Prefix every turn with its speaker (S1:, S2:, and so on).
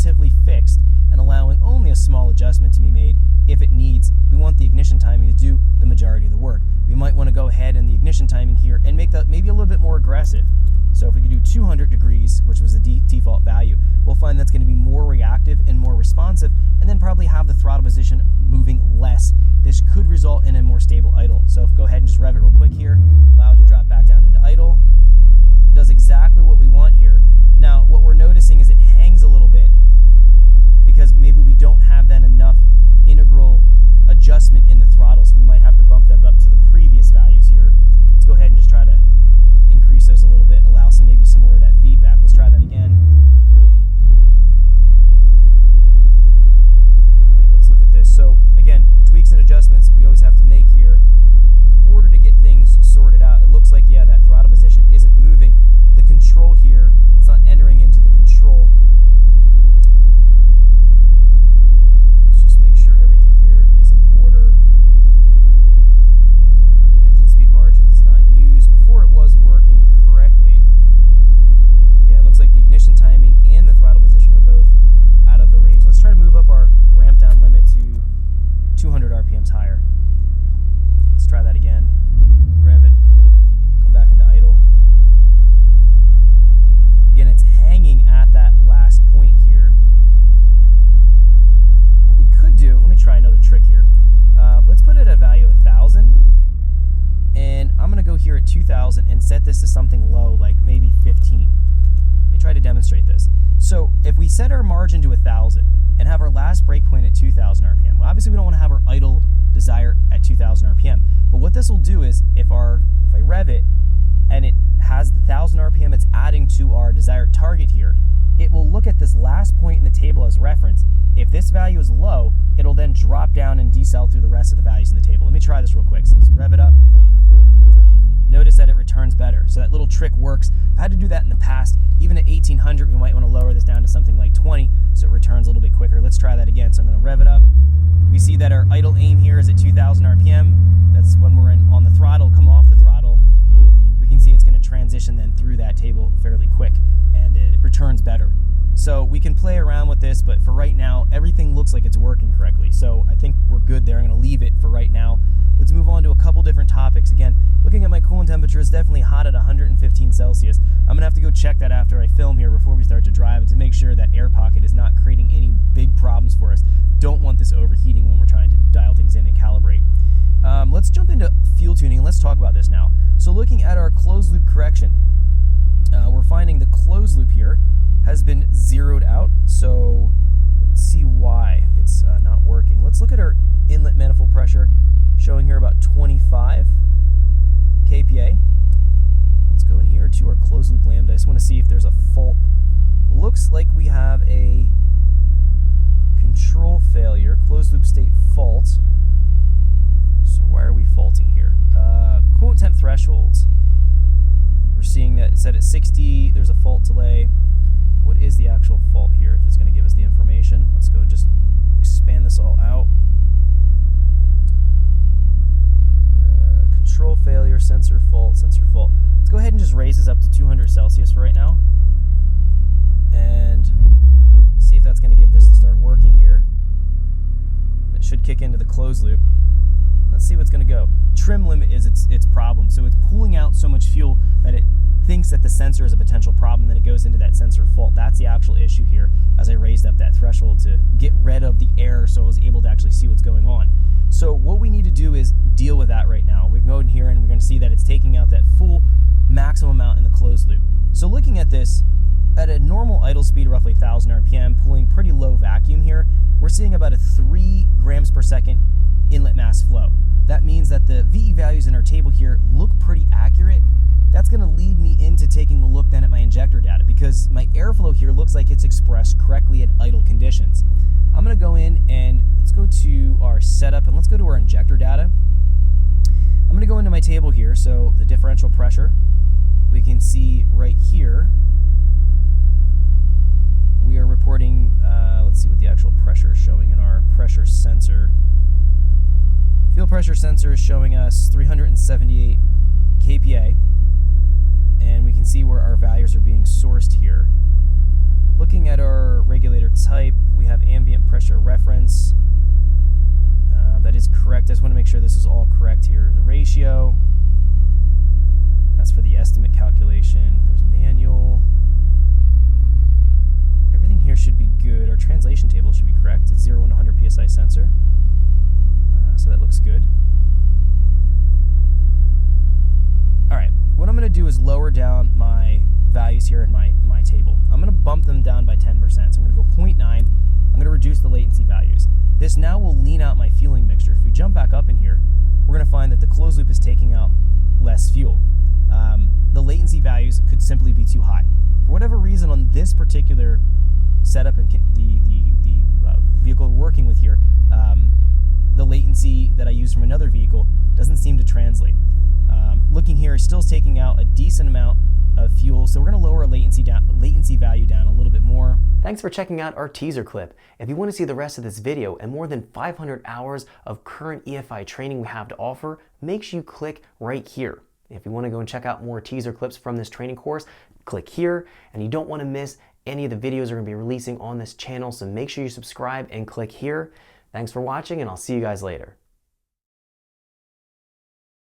S1: relatively fixed and allowing only a small adjustment to be made if it needs. We want the ignition timing to do the majority of the work. We might want to go ahead in the ignition timing here and make that maybe a little bit more aggressive. So if we could do 200 degrees, which was the default value, we'll find that's going to be more reactive and more responsive, and then probably have the throttle position moving less. This could result in a more stable idle. So if we go ahead and just rev it real quick here, allow it to drop back down into idle, does exactly what we want here. Now, what we're noticing is it hangs a little bit because maybe we don't have then enough integral adjustment in the throttle, so we might have to bump them up to the previous values here. Let's go ahead and just try to increase those a little bit, allow maybe some more of that feedback. Let's try that again. All right, let's look at this. So again, tweaks and adjustments we always have to make here in order to get things sorted out. It looks like, yeah, that throttle position isn't moving. The control here, it's not entering into the control. Let's just make sure everything here is in order. Engine speed margin is not used. Before it was working correctly. Yeah, it looks like the ignition timing and the throttle position are both out of the range. Let's try to move up our ramp down limit to 200 RPMs higher. Let's try that again. Rev it, come back into idle. Again, it's hanging at that last point here. What we could do, let me try another trick here. Let's put it at a value of 1,000. And I'm going to go here at 2,000 and set this to something low, like maybe 15. Let me try to demonstrate this. So if we set our margin to 1,000 and have our last breakpoint at 2,000 RPM, well, obviously we don't want to have our idle desire at 2,000 RPM. But what this will do is if I rev it and it has the 1,000 RPM it's adding to our desired target here, it will look at this last point in the table as reference. If this value is low, it'll then drop down and decel through the rest of the values in the table. Let me try this real quick. So let's rev it up. Notice that it returns better. So that little trick works. I've had to do that in the past. Even at 1800, we might want to lower this down to something like 20 so it returns a little bit quicker. Let's try that again. So I'm going to rev it up. We see that our idle aim here is at 2,000 RPM. That's when we're on the throttle, come off the throttle. We can see it's going to transition then through that table fairly quick and it returns better. So we can play around with this, but for right now, everything looks like it's working correctly. So I think we're good there. I'm going to leave it for right now. Let's move on to a couple different topics. Again, looking at my coolant temperature is definitely hot at 115 Celsius. I'm going to have to go check that after I film here before we start to drive to make sure that air pocket is not creating any big problems for us. Don't want this overheating when we're trying to dial things in and calibrate. Let's jump into fuel tuning and let's talk about this now. So looking at our closed loop correction, we're finding the closed loop here has been zeroed out. So let's see why it's not working. Let's look at our inlet manifold pressure, showing here about 25 kPa. Let's go in here to our closed loop lambda. I just want to see if there's a fault. Looks like we have a control failure, closed loop state fault. So why are we faulting here? Coolant temp thresholds. We're seeing that it's set at 60. There's a fault delay. What is the actual fault here? If it's going to give us the information, let's go just expand this all out. Control failure, sensor fault, sensor fault. Let's go ahead and just raise this up to 200 Celsius for right now. And see if that's going to get this to start working here. It should kick into the closed loop. Let's see what's going to go. Trim limit is its problem. So it's pulling out so much fuel that it thinks that the sensor is a potential problem, then it goes into that sensor fault. That's the actual issue here as I raised up that threshold to get rid of the error so I was able to actually see what's going on. So what we need to do is deal with that right now. We can go in here and we're going to see that it's taking out that full maximum amount in the closed loop. So looking at this, at a normal idle speed of roughly 1,000 RPM, pulling pretty low vacuum here, we're seeing about a 3 grams per second inlet mass flow. That means that the VE values in our table here look pretty accurate. That's going to lead me into taking a look then at my injector data because my airflow here looks like it's expressed correctly at idle conditions. I'm going to go in and let's go to our setup and let's go to our injector data. I'm going to go into my table here, so the differential pressure, we can see right here, we are reporting, let's see what the actual pressure is showing in our pressure sensor. Fuel pressure sensor is showing us 378 kPa, and we can see where our values are being sourced here. Looking at our regulator type, we have ambient pressure reference. That is correct. I just want to make sure this is all correct here. The ratio, that's for the estimate calculation. There's manual. Everything here should be good. Our translation table should be correct. It's 0 and 100 PSI sensor. So that looks good. All right, what I'm going to do is lower down my values here in my table. I'm going to bump them down by 10%. So I'm going to go 0.9. I'm going to reduce the latency values. This now will lean out my fueling mixture. If we jump back up in here, we're going to find that the closed loop is taking out less fuel. The latency values could simply be too high. For whatever reason on this particular setup and the vehicle we're working with here, the latency that I use from another vehicle doesn't seem to translate. Looking here, it still is taking out a decent amount of fuel, so we're going to lower our latency value down a little bit more. Thanks for checking out our teaser clip. If you want to see the rest of this video and more than 500 hours of current EFI training we have to offer, make sure you click right here. If you want to go and check out more teaser clips from this training course, click here, and you don't want to miss any of the videos we're going to be releasing on this channel, so make sure you subscribe and click here. Thanks for watching, and I'll see you guys later.